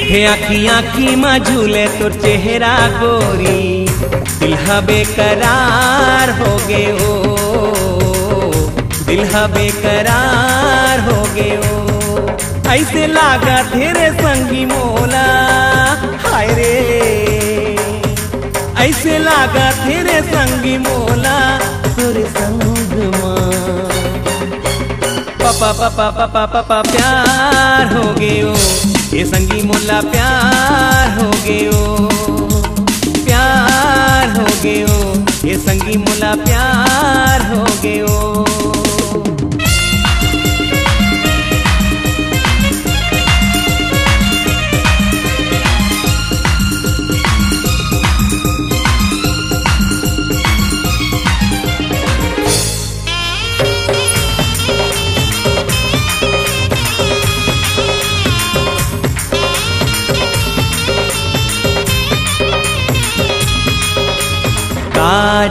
हे आखी आखी में झूले तो चेहरा गोरी, दिल बेकरार हो गए ओ, दिल बेकरार हो गए ओ। ऐसे लागा तेरे संगी मोला, हाय रे ऐसे लागा तेरे संगी मोला, तोरे संग मां पापा पापा पापा पापा प्यार हो गए ओ, ये संगी मोला प्यार हो गए ओ, प्यार हो गए ओ, ये संगी मोला प्यार हो गए ओ।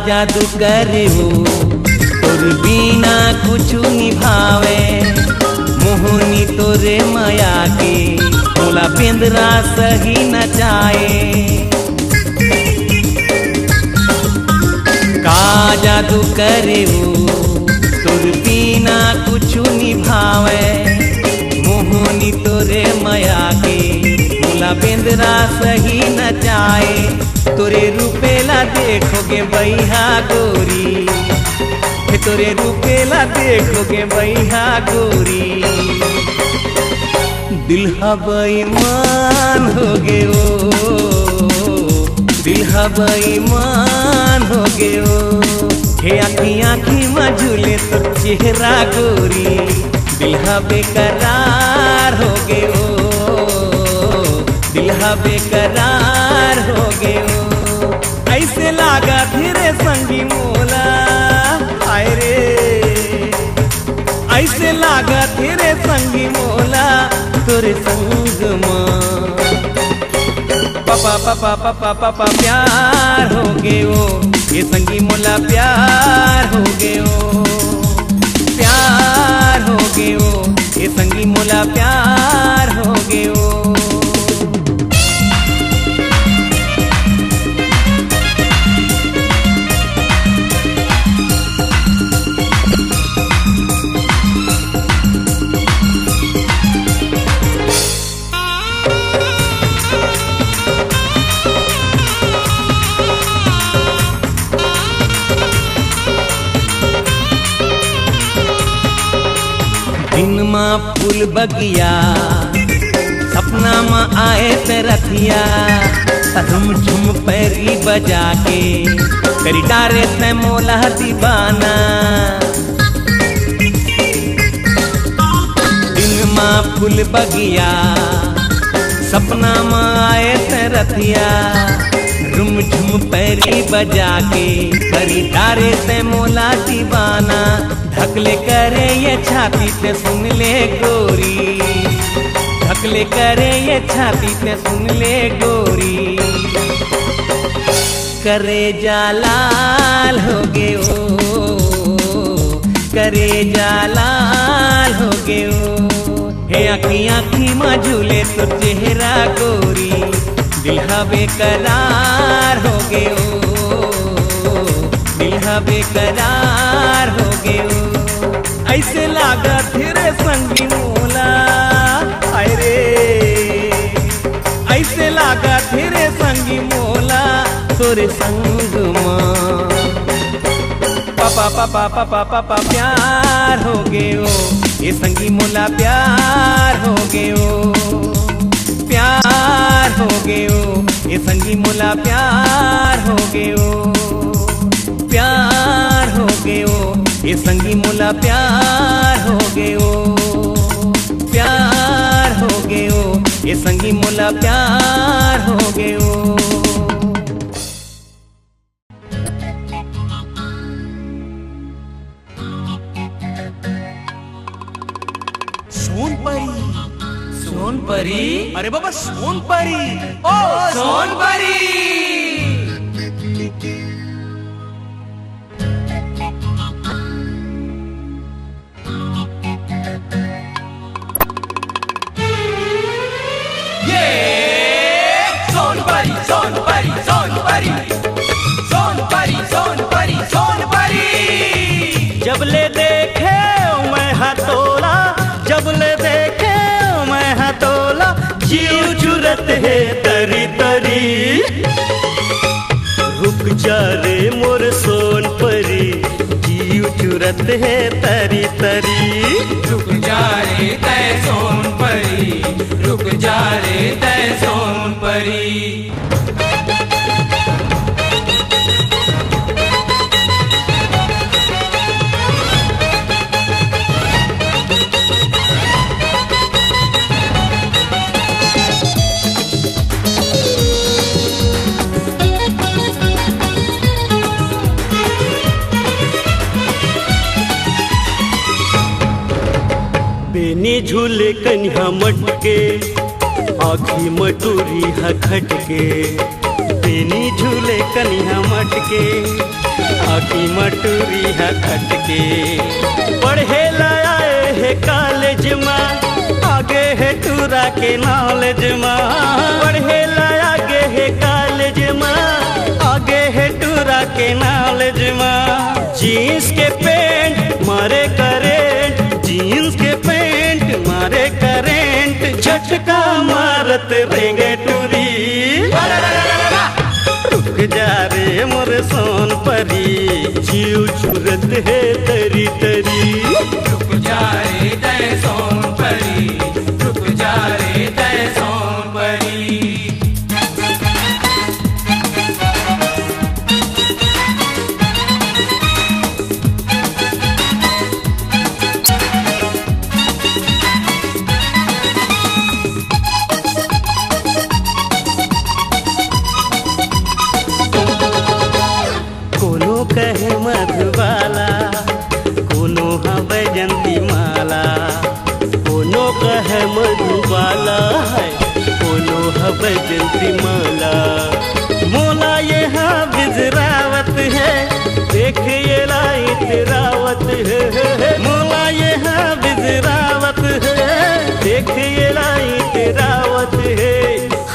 जादू करे हो तोर बिना कुछ निभावे, मोहनी तोरे माया के मोला पिंजरा सही नचाए। का जादू करे हो तोर बिना कुछ निभावे, मोहनी तोरे माया के मोला पिंजरा सही नचाए। तोरे रूपेला देखोगे बैहा गोरी, तोरे रूपेला देखोगे बैहा गोरी, दिल बेईमान हो गए ओ, दिल बेईमान हो गए ओ। हे आखी आखी में झूले तो चेहरा गोरी, दिल बेकरार हो गए ओ, दिल बेकरार हो गए ओ। ऐसे लागा तेरे संगी मोला, हाय रे ऐसे लागा तेरे संगी मोला, तोरे संग मां पापा पापा पापा पापा प्यार हो गए ओ, ये संगी मोला प्यार हो गए ओ, प्यार हो गए ओ, ये संगी मोला प्यार हो गए ओ। दिन माँ फूल बगिया सपना में आए ते रथिया, धुम झुम पैरी बजा के करी डारे ते मोला दीवाना। दिन माँ फूल बगिया सपना में आए ते रथिया, झुम झुम पैरी बजा के करी डारे ते मोला दीवाना। ढकले करे ये छाती पे सुन ले गोरी, ढकले करे ये छाती पे सुन ले गोरी, करे जालाल हो गए ओ, करे जालाल हो गए ओ। हे आखी आखी में झूले तो चेहरा गोरी, दिल बेकरार हो गए ओ, दिल बेकरार हो गए ओ। ऐसे लागा तेरे संगी मोला, हाय रे ऐसे लागा तेरे संगी मोला, तोरे संग मां पापा पापा पापा पापा प्यार हो गए ओ, ये संगी मोला प्यार हो गए ओ, प्यार हो गए ओ, ये संगी मोला प्यार हो गए ओ, प्यार हो गए ओ, ये संगी मोला प्यार हो गए ओ, प्यार हो गए ओ, ये संगी मोला प्यार हो गए ओ। सोनपरी, सोनपरी, अरे बाबा सोनपरी, ओ सोनपरी। ये परी सोन परी सोन परी सोन परी सोन परी। जब ले देखे मैं हथौड़ा, जब ले देखे मैं हथौड़ा, जीव चुरत है तरी तरी। रुक जा रे मोर सोन परी, जीव चुरत है तरी तरी। रुक जा रे तय सोन परी, रुक जा रे तय सोन परी। बेनी झूले कन्हा मटके, आखी मटूरी हा खटके। बेनी झूले कन्हा मटके, आखी मटूरी हा खटके। पढ़े लाए है कॉलेज में, आगे है टूरा के नॉलेज में। पढ़े लाया गे है कॉलेज में, आगे है टूरा के नॉलेज में। जीन्स के पैंट मारे करेंट, जीन्स के पैंट मारे करेंट। झटका मारत रेंगे टूरी। रुक जा रे मोर सोन परी, जीव चुरत है तरी तरी। रुक जा रे तय सोन परी, रुक जा रे तय सोन परी। कोनो कहे मधुबाला, कोनो हाँ बैजंती माला। कोनो कहे मधुबाला है, कोनो हाँ बैजंती माला। मोला ये हाँ बिजरावत है, देख ये लाइट रावत है। मोला ये हाँ बिजरावत है, देख ये लाइट रावत है।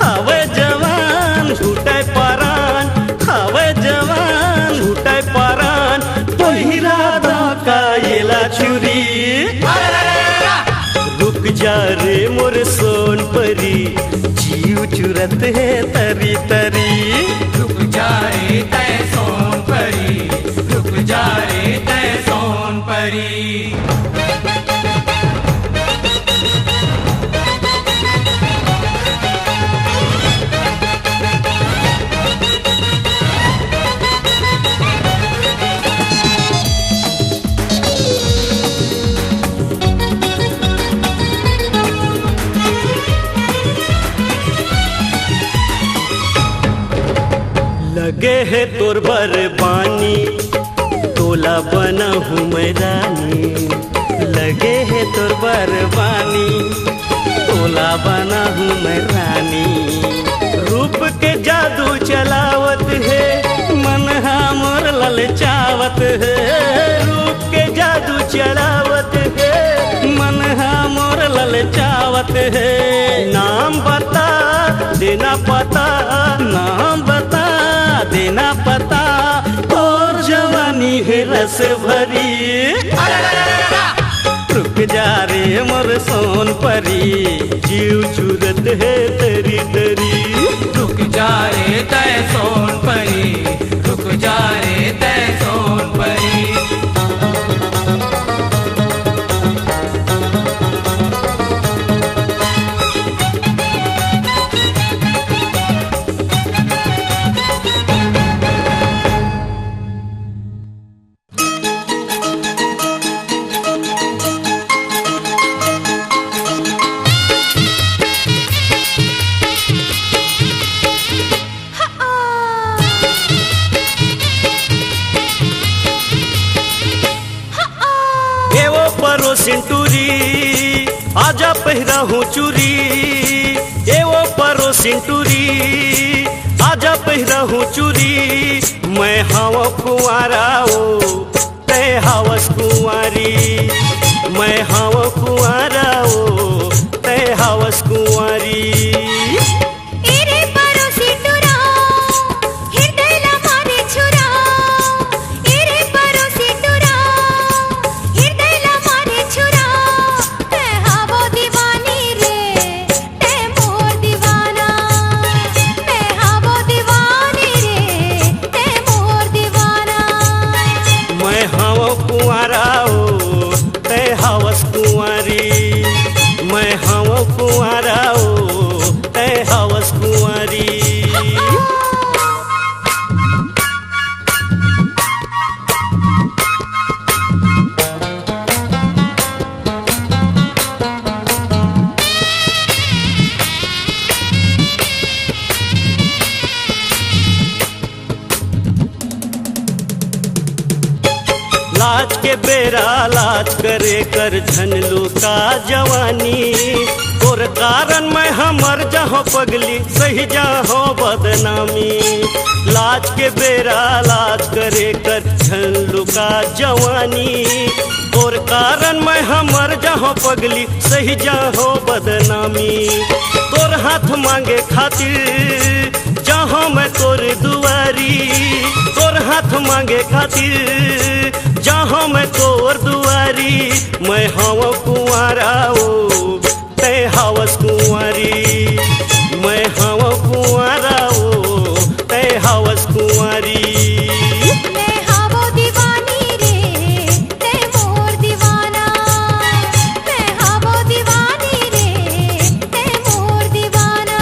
हवे जवान झूठे परान, हवे जवान झूठे परान। पहिरा का येला छुरी। रुक जा रे मोर सोन परी, जीव चुरत है तरी तरी। रुक जा रे तय सोन परी, रुक जा रे तय सोन परी। लगे है तोर बरबानी, तोला बना हूँ मैं रानी। लगे है तोर बरबानी, तोला बना हूँ मैं रानी। रूप के जादू चलावत है, मन हमर ललचावत है। रूप के जादू चलावत है, मन हमर ललचावत है। नाम बता देना पता, नाम बता देना पता। और जवानी है रस भरी। रुक जा रे मोर सोन परी, जीव चुरत है तरी तरी। रुक जा रे तय सोन परी, रुक जा रे तय सोन परी। सिंटूरी आजा पहिरा हूँ चूरी, ए वो परो सिंटूरी आजा पहिरा हूँ चूरी। मैं हवा कुंवारा ओ तय हवस कुंवारी, मैं हवा कुंवारा ओ तय हवस कुंवारी। एरे परो सिंटूरा कुंवारा ओ तै हवस कुंवारी। लाज के बेरा लाज करे कर झनलू का जवानी, और कारण मैं हमर जहो पगली सही जहो बदनामी। लाज के बेरा लाज करे कर झनलू का जवानी, और कारण मैं हमर जहो पगली सही जहो बदनामी। तोर हाथ मांगे खातिर जहाँ मैं तोर दुआरी, तोर हाथ मांगे खातिर जहाँ मैं तोर दुआरी। मैं हवा कुंवारा ओ तै हवस कुंवारी, मैं हवा कुंवारा ओ तै हवस कुंवारी। मैं हवो दीवानी रे तै मोर दीवाना, मैं हवो दीवानी रे तै मोर दीवाना।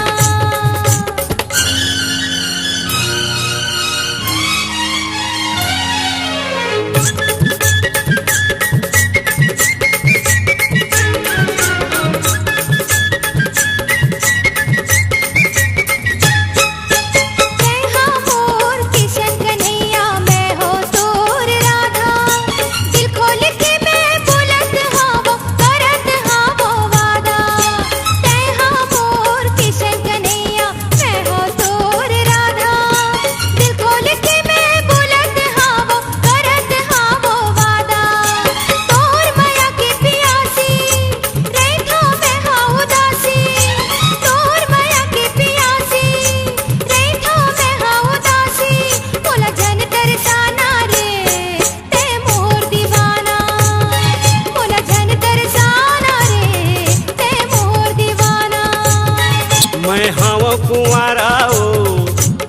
मैं हवा कुंवारा ओ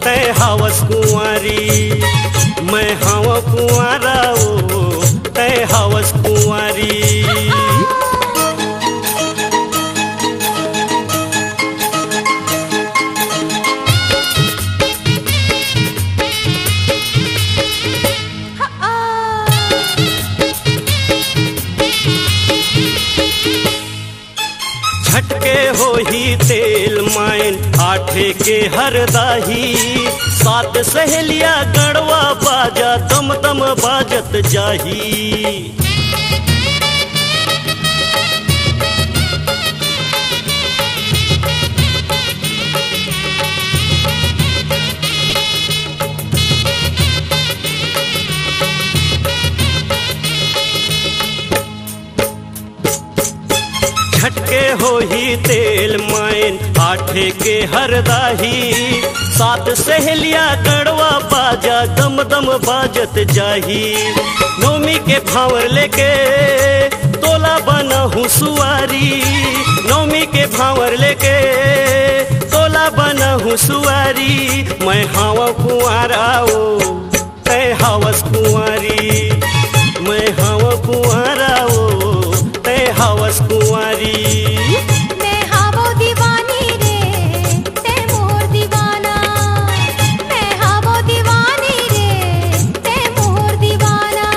तै हवस कुंवारी, मैं हवा कुंवारा ओ तै हवस कुंवारी। झटके हो ही तेल मायन आठे के हर दाही, सात सहेलिया गड़वा बाजा दम दम बाजत जाही। झटके हो ही तेल मायन आठे के हर दाही, सात सहेलिया गड़वा बाजा दम दम बाजत जाही। नौमी के भावर लेके तोला बना हूँ सुवारी, नौमी के भावर लेके तोला बना हूँ सुवारी। मैं हवा कुंवारा ओ तै हवस कुंवारी, मैं हवा कुंवारा ओ तै हवस कुंवारी। मैं हवो दीवानी रे तै मोर दीवाना, मैं हवो दीवानी रे तै मोर दीवाना।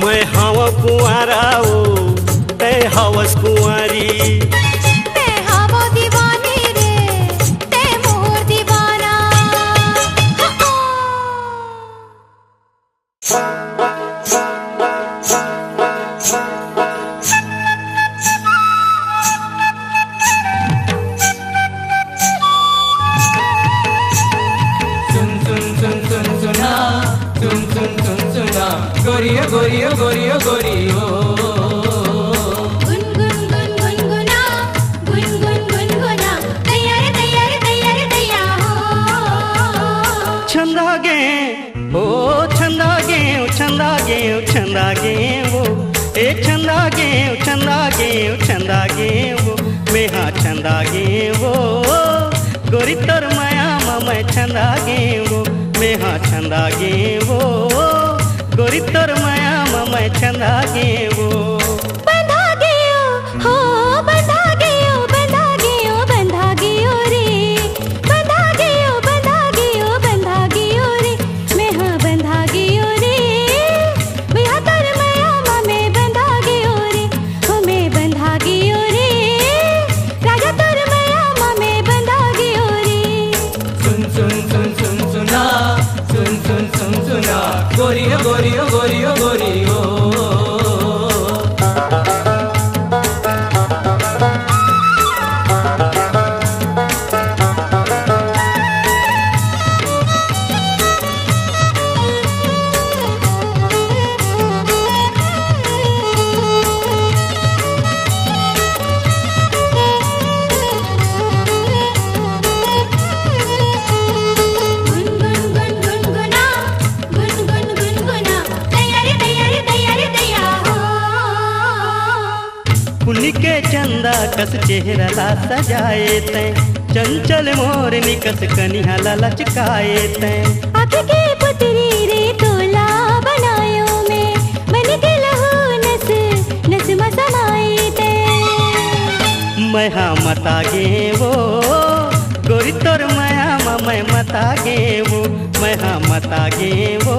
मैं हवा कुंवारा ओ तै हवस कुंवारी, मैं हवो दीवानी रे तै मोर दीवाना। गोरियो गोरियो गोरियो गोरियो गुनगुन गुनगुना गुनगुन गुनगुना दैया रे दैया रे दैया रे दैया हो। छंदागे ओ छंदागे छंदागे छंदागे वो ए छंदागे छंदागे छंदागे वो मेहा छंदागे वो गोरी तोर माया मैं छंदागे वो मेहा छंदागे वो गोरी तोर माया मैं छंदागे वो। बंधा गयो हो बंधा गयो कस चेहरा ला सजाए तैं, चंचल मोर निकस कनिहा ला लचकाए तैं। आँख के पुतरी रे तोला बनायो में, मन के लहू नस नस में समाए ते। मैं हाँ मता गे वो गोरी तोर माया मा मैं मता गे वो, मैं हाँ मता गे वो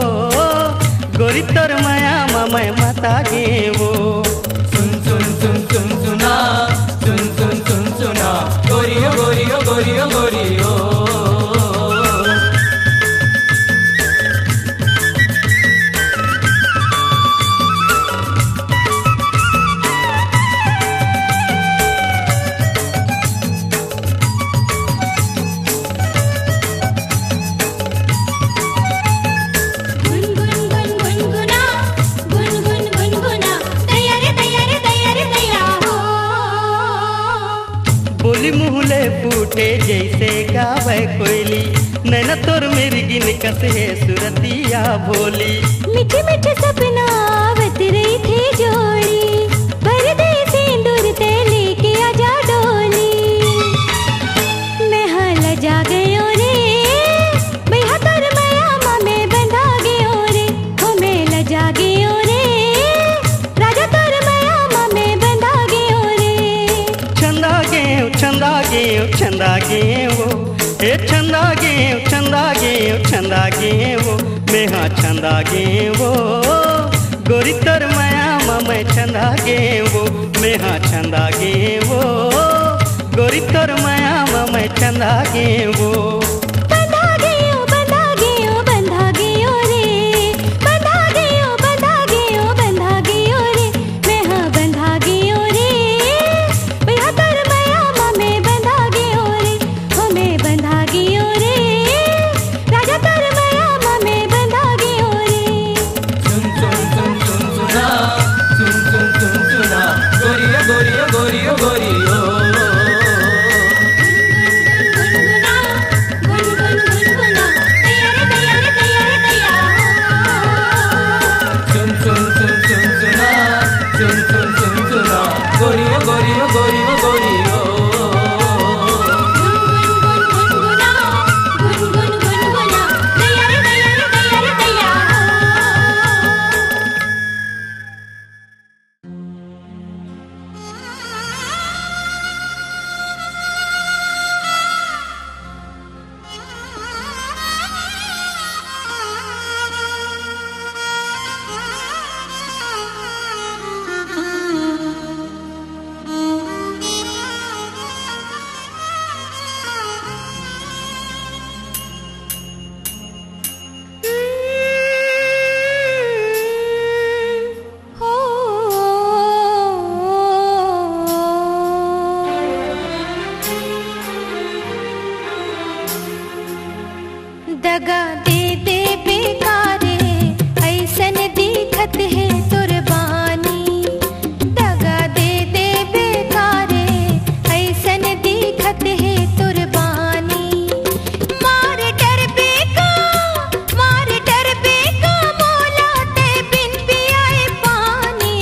गोरी तोर माया मा मैं मता गे वो। सुन सुन सुन सुन सुना, सुन सुन सुन सुना, गोरियो गोरियो गोरियो गोरियो। बोली मुहले फूटे जैसे गावे कोयली, नैना तोर मेरी गिन कस है सुरतिया भोली। मीठे मीठे सपना आवत रही थे जोड़ी, भर दे सिंदूर ते लेके आजा डोली। मैं हाला जा गयो रे, भैया तोर माया मा में बंधा गयो रे, हो मैं लजा गयो रे, राजा तोर माया मा में बंधा गयो रे। चंदा गेव चंदा गेव चंदा गेवो, ए चंदा गेव चंदा गेव चंदा गेवो, मैं हाँ चंदा गेवो गोरी तोर माया मा मैं चंदा गेवो, मैं हाँ चंदा गेवो गोरी तोर माया मा मैं चंदा गेवो। बंधा गयो बंधा गयो रे, बंधा गयो बंधा गयो रे, मैं हाँ बंधा गयो रे, भैया तोर माया मा मैं बंधा गयो रे, हो मैं बंधा गयो रे, राजा तोर माया मा मैं बंधा गयो रे। सुन सुन सुन सुन सुना, सुन सुन सुन सुना, गोरियो गोरियो गोरियो गोरियो। गुनगुना दैया रे दैया रे दैया रे दैया हो। सुन सुन सुन सुन सुना, सुन सुन सुन सुना, गोरियो गोरियो गोरियो गोरियो। गुनगुना दैया रे दैया रे दैया रे दैया दगा दे दे बेकारे, ऐसन दिखत है कुर्बानी। दगा दे दे बेकारे, ऐसन दिखत है कुर्बानी। मार डर बेका मोला ते बिन पियाए पानी।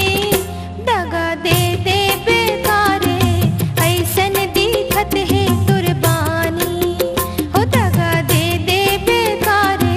दगा दे दे बेकारे, ऐसन दिखत है कुर्बानी। हो दगा दे दे बेकारे,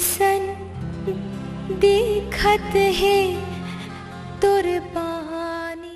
कैसन देखत है तोर पानी।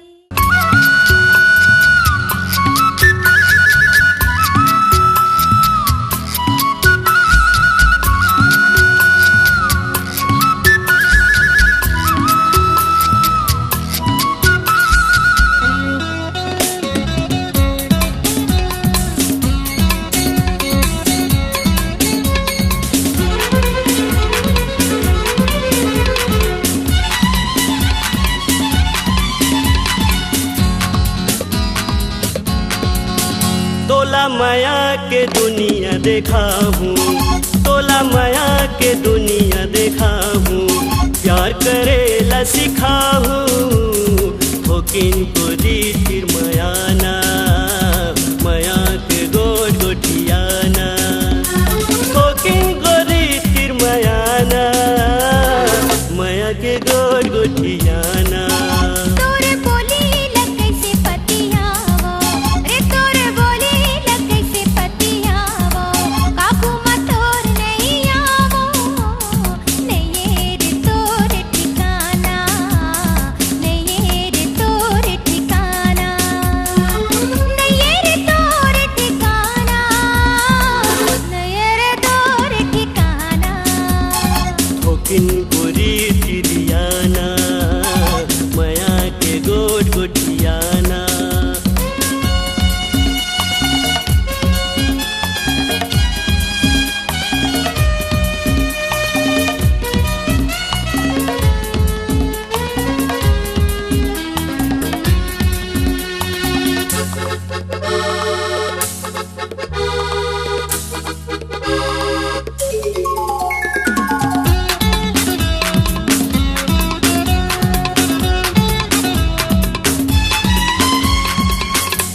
तोला माया के दुनिया देखा हूँ, तोला माया के दुनिया देखा हूँ, प्यार करेला सिखा हूँ, होकिन को दी फिर मयाना, माया के गोट गोटियाना, होकिन को दी फिर मयाना, माया के गोट गोटियाना।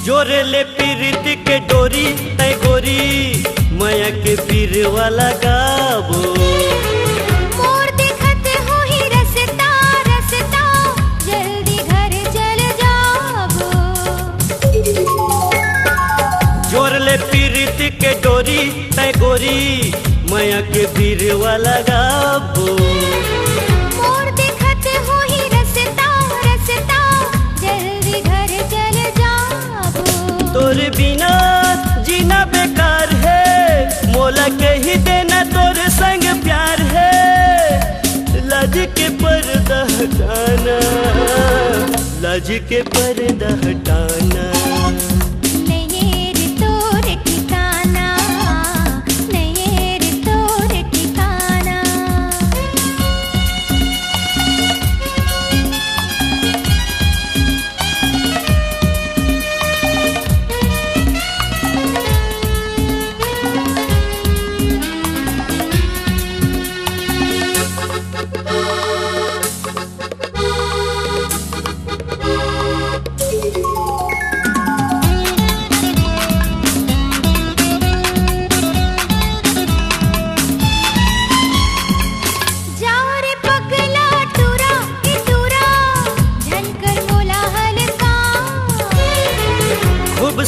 जोरे ले पीरित के डोरी तय गोरी, माया के पीर वाला गाबो। मोर देखत हो ही रसता रसता, जल्दी घर चल जाबो। जोर ले पीरित के डोरी तय गोरी, माया के पीर वाला गाबो। मोर देखत हो ही रसता रसता, जल्दी घर चल जाबो। तोर बिना जीना बेकार है, मोला के ही देना तोर संग प्यार है। लाज के पर्दा हटाना, लाज के पर्दा हटाना। नहीं रे तोर ठिकाना, नहीं रे तोर ठिकाना।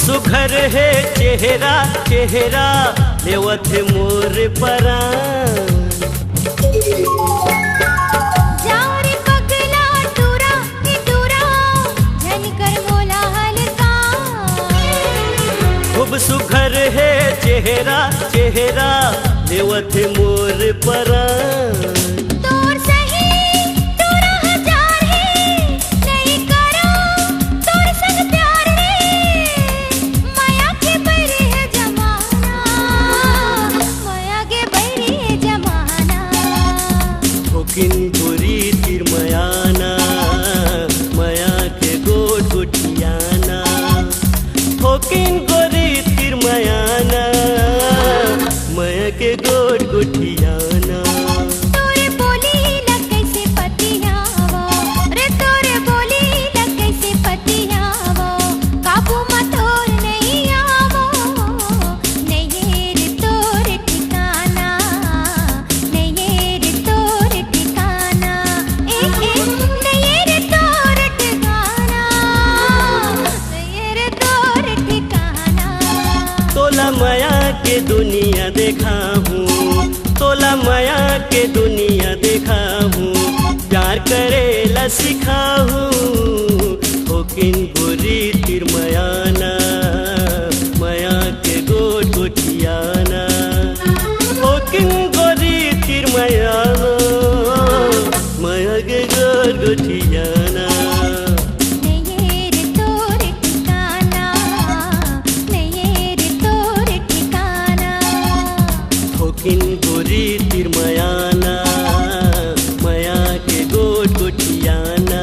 सुघर है चेहरा चेहरा, लेवत मोर परान। जाओ रे पगला टूरा ही टूरा, झनकर मोला हल्का। खूब सुघर है चेहरा चेहरा, लेवत मोर परान। होकिन गोरी तिर मयाना, माया के गोट गोटियाना। होकिन गोरी तिर मयाना, माया के गोट गोटियाना। तोरे बोली न कैसे पतियावो रे, तोरे बोली न कैसे पतियावो। काबू मत और नहीं आवो, नहीं रे तोरे ठिकाना, नहीं रे तोरे ठिकाना। नहीं रे तोरे ठिकाना, नहीं रे तोरे ठिकाना। तोला माया के दुनिया देखा हूँ, तोला के दुनिया देखाहूँ, प्यार करेला सिखाहूँ। होकिन गोरी तिरमयाना, माया के गोट गोटियाना। होकिन गोरी तिरमयाना, माया के गोट गोटियाना। होकिन गोरी तिरमयाना, माया के गोट गोटियाना।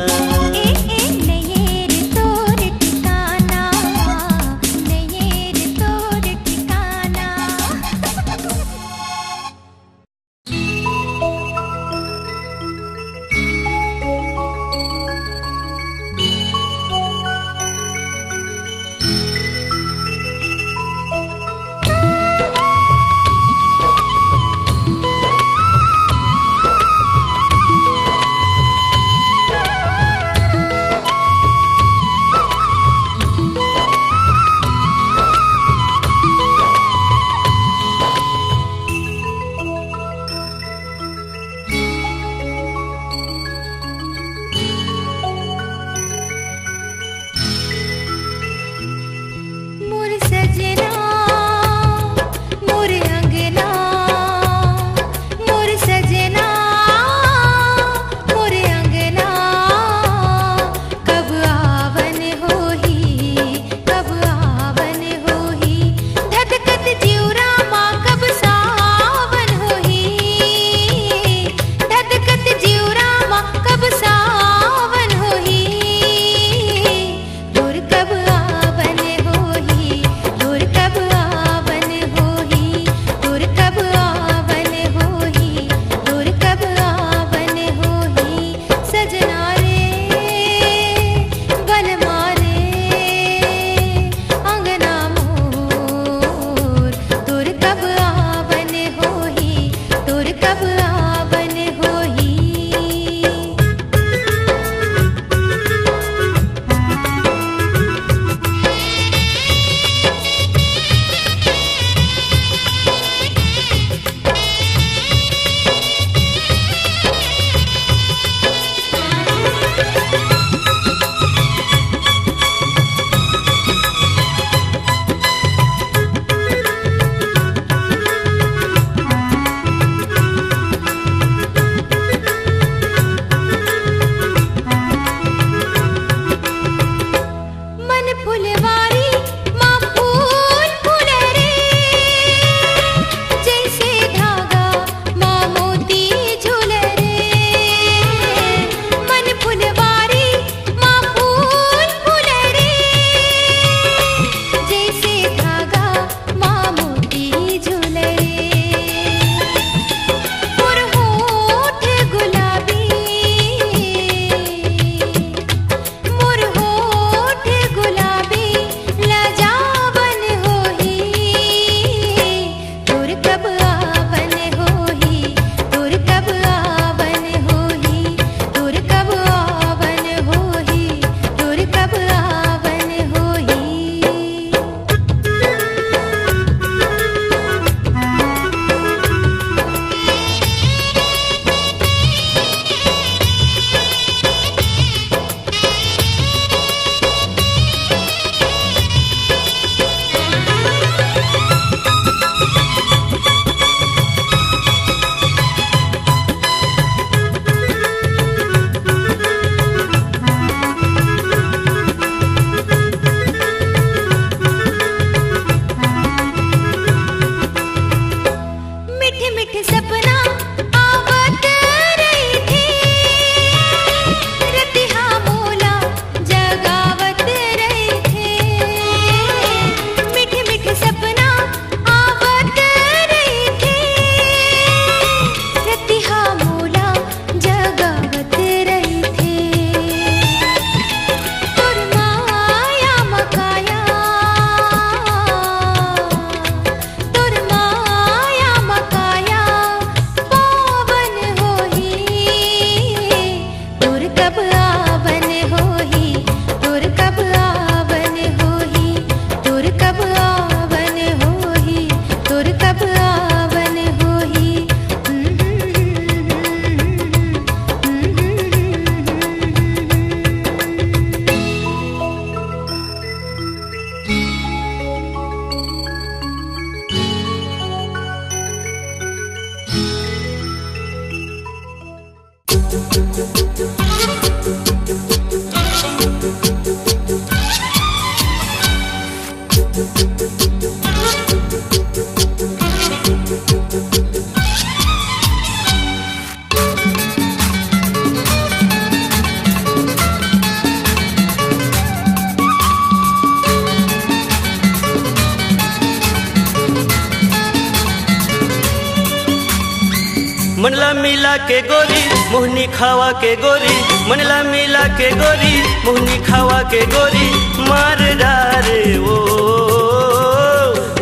मनला मिला के गोरी मोहनी खावा के गोरी, मनला मिला के गोरी मोहनी खावा के गोरी, मार डारे वो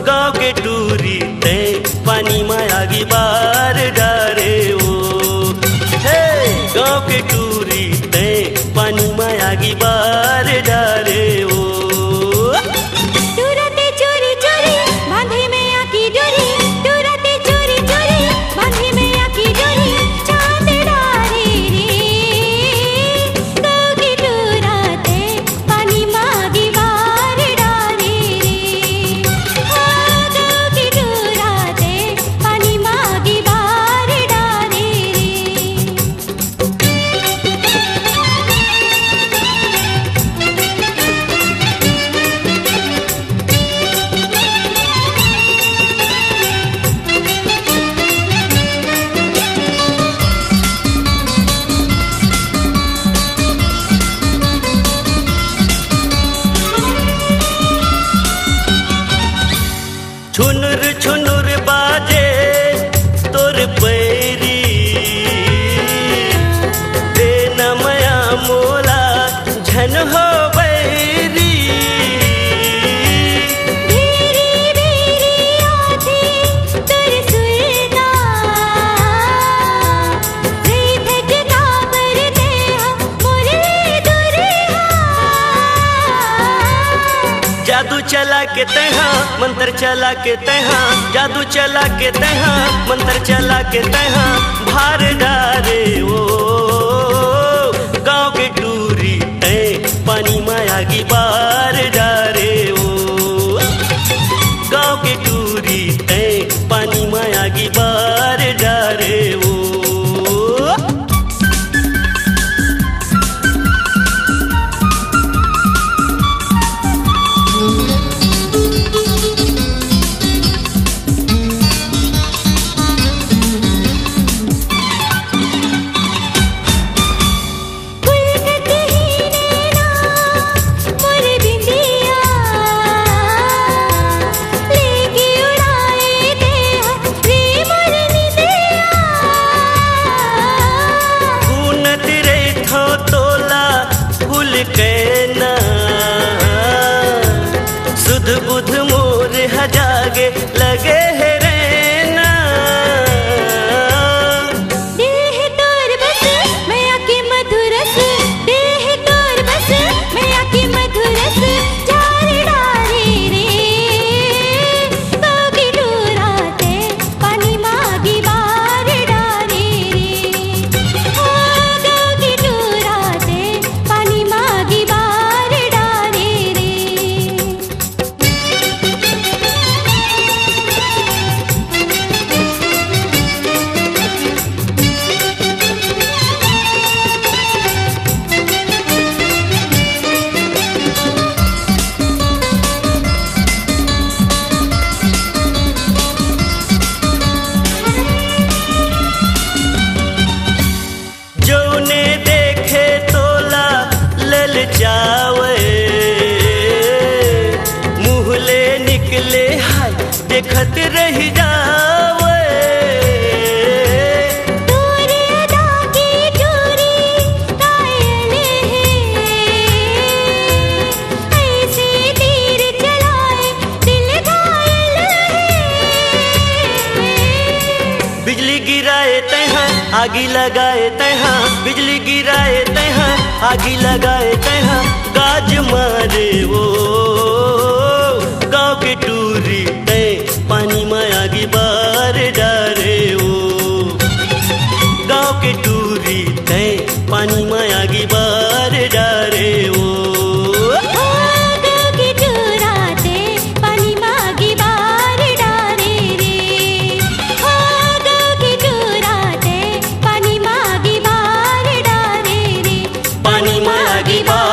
गाँव के टूरी ते पानी में आगी बार डारे वो, हे गाँव के टूरी ते पानी में आगी बार डारे वो। छुनुर छुनुर बाजे तोर पैरी, दे नमया मोला झन हो बैरी, भेरी भेरी आथे तोर सुरना, रेत जगावर देहा मोरे दुरहा। जादू चला के तहा मंत्र चला के तहा, जादू चला के तहा मंत्र चला के तहा, भार डारे वो गाँव के टूरी ते पानी में आगी बार डारे वो, गाँव के टूरी ते पानी में आगी बार डारे वो। सुध बुध मोर हजागे लगे है रेना, देह तोर बस मैं आके मधुरस, देह तोर बस मैं आके मधुरस, चार डारे रे गाँव की डोराते पानी मागी बार डारे रे, गाँव की डोराते पानी मागी बार डारे रे। जौने देखे तोला लल जावे, मुहले निकले हाय देखत रह जावे, तोरे अदा की डोरी कायल है, ऐसे तीर चलाए दिल घायल है। बिजली गिराए तहा आगी लगाए तहा, बिजली गिराए तहा आगी लगाए तहा, गाज मारे वो गाँव के टूरी ते पानी में आगी बार डारे वो, गाँव के टूरी ते पानी में आगी बार डारे वो। गाँव की डोराते पानी मागी बार डारे रे, गाँव की डोराते पानी मागी बार डारे रे, पानी में आगी बार